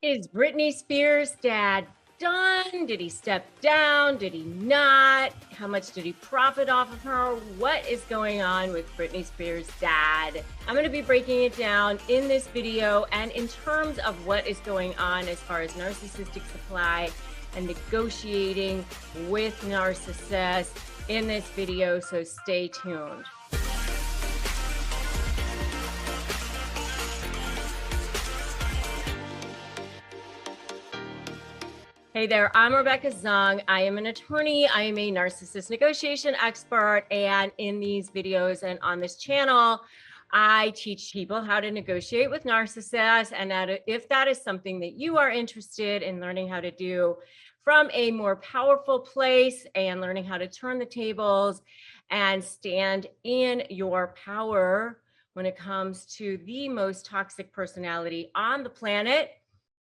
Is Britney Spears' dad done? Did he step down? Did he not? How much did he profit off of her? What is going on with Britney Spears' dad? I'm going to be breaking it down in this video and in terms of what is going on as far as narcissistic supply and negotiating with narcissists in this video, so stay tuned. Hey there, I'm Rebecca Zung. I am an attorney. I am a narcissist negotiation expert. And in these videos and on this channel, I teach people how to negotiate with narcissists. And that if that is something that you are interested in learning how to do from a more powerful place and learning how to turn the tables and stand in your power when it comes to the most toxic personality on the planet,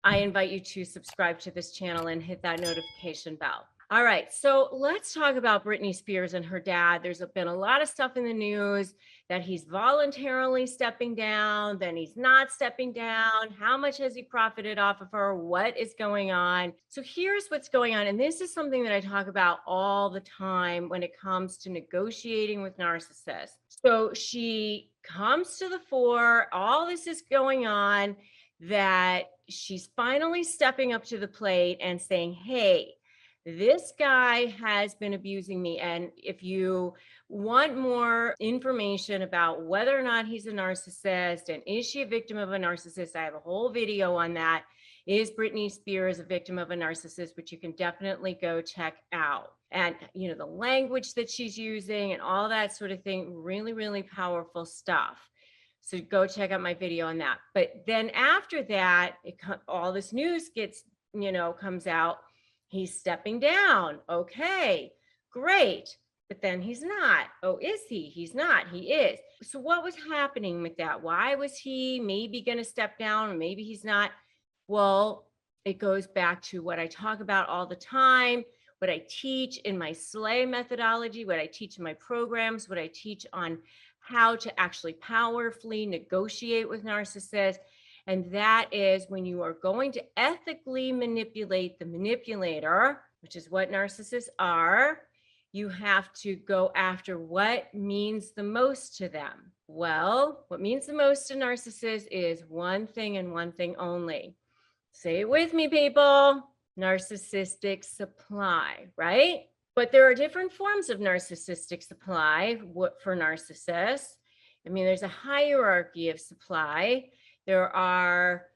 I invite you to subscribe to this channel and hit that notification bell. All right, so let's talk about Britney Spears and her dad. There's been a lot of stuff in the news that he's voluntarily stepping down, then he's not stepping down. How much has he profited off of her? What is going on? So here's what's going on. And this is something that I talk about all the time when it comes to negotiating with narcissists. So she comes to the fore, all this is going on, that she's finally stepping up to the plate and saying, hey, this guy has been abusing me. And if you want more information about whether or not he's a narcissist and is she a victim of a narcissist, I have a whole video on that. Is Britney Spears a victim of a narcissist, which you can definitely go check out. And, you know, the language that she's using and all that sort of thing, really, really powerful stuff. So go check out my video on that. But then after that, all this news gets, comes out. He's stepping down. Okay, great. But then he's not. Oh, is he? He's not. He is. So what was happening with that? Why was he maybe going to step down or maybe he's not? Well, it goes back to what I talk about all the time, what I teach in my SLAY methodology, what I teach in my programs, what I teach on how to actually powerfully negotiate with narcissists. And that is when you are going to ethically manipulate the manipulator, which is what narcissists are, you have to go after what means the most to them. Well, what means the most to narcissists is one thing and one thing only. Say it with me, people. Narcissistic supply, right? But there are different forms of narcissistic supply for narcissists. I mean, there's a hierarchy of supply. There are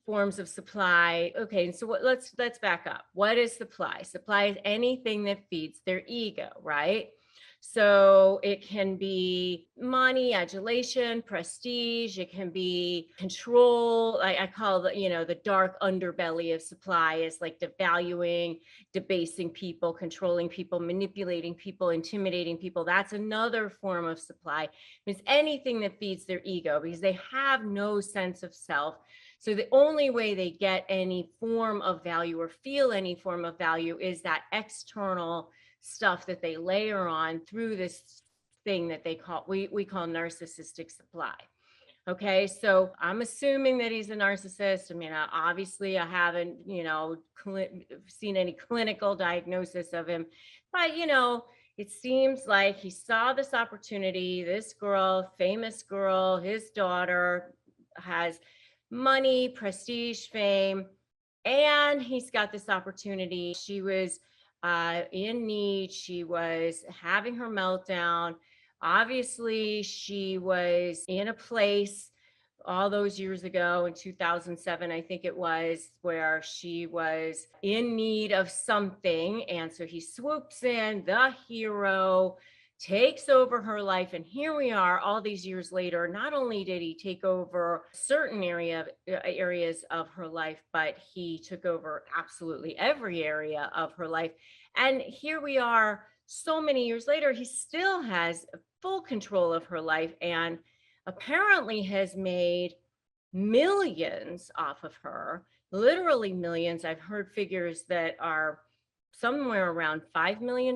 forms of supply. Okay, so let's back up. What is supply? Supply is anything that feeds their ego, right? So it can be money, adulation, prestige. It can be control. I call the dark underbelly of supply is like devaluing, debasing people, controlling people, manipulating people, intimidating people. That's another form of supply. It's anything that feeds their ego because they have no sense of self. So the only way they get any form of value or feel any form of value is that external stuff that they layer on through this thing that we call narcissistic supply. Okay, so I'm assuming that he's a narcissist. I mean, obviously I haven't, seen any clinical diagnosis of him, but it seems like he saw this opportunity. This girl, famous girl, his daughter has money, prestige, fame, and he's got this opportunity. She was in need. She was having her meltdown. Obviously, she was in a place all those years ago in 2007, I think it was, where she was in need of something. And so he swoops in, the hero, takes over her life. And here we are all these years later. Not only did he take over certain areas of her life, but he took over absolutely every area of her life. And here we are so many years later, he still has full control of her life and apparently has made millions off of her, literally millions. I've heard figures that are somewhere around $5 million,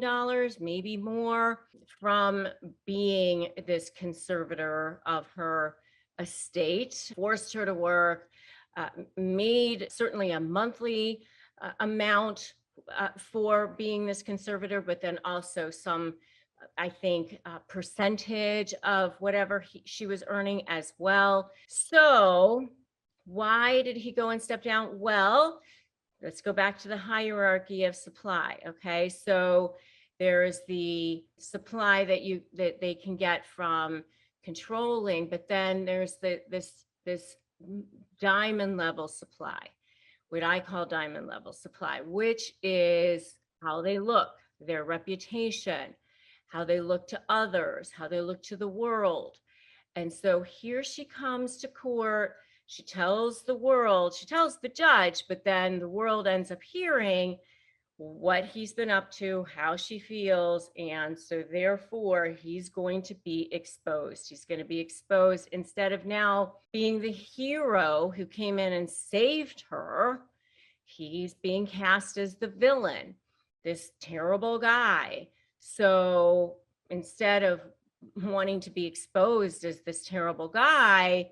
maybe more, from being this conservator of her estate, forced her to work, made certainly a monthly amount for being this conservator, but then also some, I think, percentage of whatever she was earning as well. So why did he go and step down? Well, let's go back to the hierarchy of supply. Okay, so there's the supply that they can get from controlling, but then there's this diamond level supply, what I call diamond level supply, which is how they look, their reputation, how they look to others, how they look to the world. And so here she comes to court. She tells the world, she tells the judge, but then the world ends up hearing what he's been up to, how she feels. And so therefore he's going to be exposed. He's going to be exposed instead of now being the hero who came in and saved her. He's being cast as the villain, this terrible guy. So instead of wanting to be exposed as this terrible guy,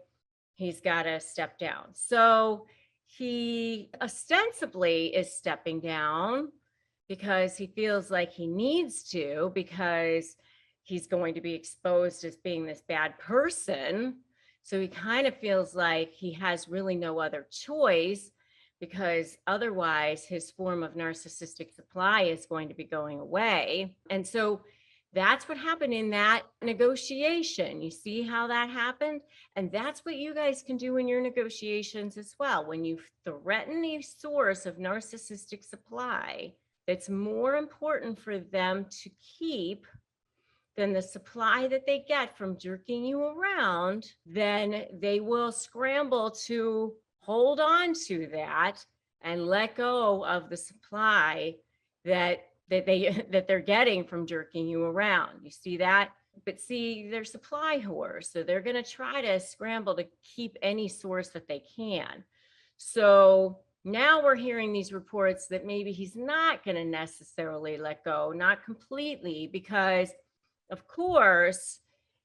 he's got to step down. So he ostensibly is stepping down because he feels like he needs to, because he's going to be exposed as being this bad person. So he kind of feels like he has really no other choice, because otherwise his form of narcissistic supply is going to be going away. And so that's what happened in that negotiation. You see how that happened? And that's what you guys can do in your negotiations as well. When you threaten a source of narcissistic supply that's more important for them to keep than the supply that they get from jerking you around, then they will scramble to hold on to that and let go of the supply that they're getting from jerking you around. You see that? But see, they're supply whores, so they're going to try to scramble to keep any source that they can. So now we're hearing these reports that maybe he's not going to necessarily let go, not completely, because of course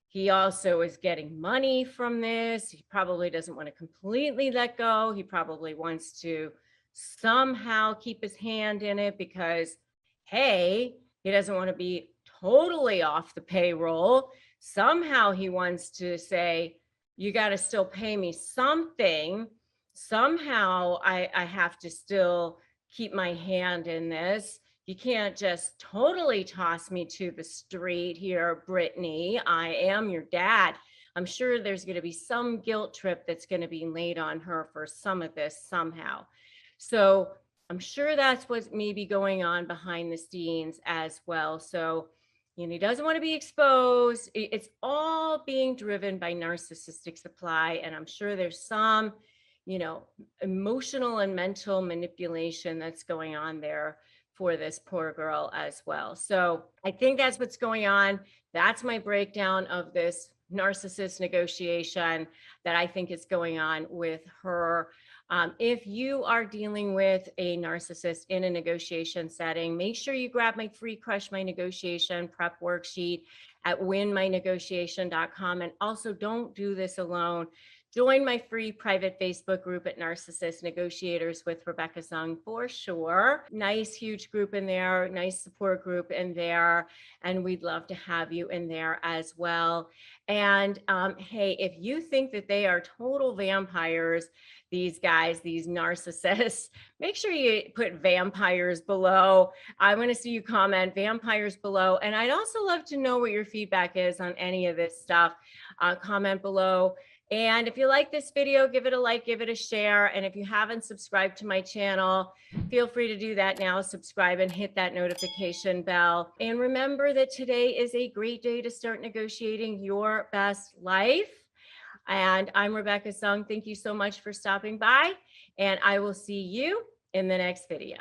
he also is getting money from this. He probably doesn't want to completely let go. He probably wants to somehow keep his hand in it, because hey, he doesn't want to be totally off the payroll. Somehow he wants to say, you got to still pay me something. Somehow I have to still keep my hand in this. You can't just totally toss me to the street here, Britney. I am your dad. I'm sure there's going to be some guilt trip that's going to be laid on her for some of this somehow. So I'm sure that's what's maybe going on behind the scenes as well. So, he doesn't want to be exposed. It's all being driven by narcissistic supply. And I'm sure there's some, emotional and mental manipulation that's going on there for this poor girl as well. So I think that's what's going on. That's my breakdown of this narcissist negotiation that I think is going on with her. If you are dealing with a narcissist in a negotiation setting, make sure you grab my free Crush My Negotiation prep worksheet at winmynegotiation.com. And also, don't do this alone. Join my free private Facebook group at Narcissist Negotiators with Rebecca Zung for sure. Nice, huge group in there, nice support group in there. And we'd love to have you in there as well. And hey, if you think that they are total vampires, these guys, these narcissists, make sure you put vampires below. I want to see you comment vampires below. And I'd also love to know what your feedback is on any of this stuff. Comment below. And if you like this video, give it a like, give it a share. And if you haven't subscribed to my channel, feel free to do that now. Subscribe and hit that notification bell. And remember that today is a great day to start negotiating your best life. And I'm Rebecca Zung. Thank you so much for stopping by. And I will see you in the next video.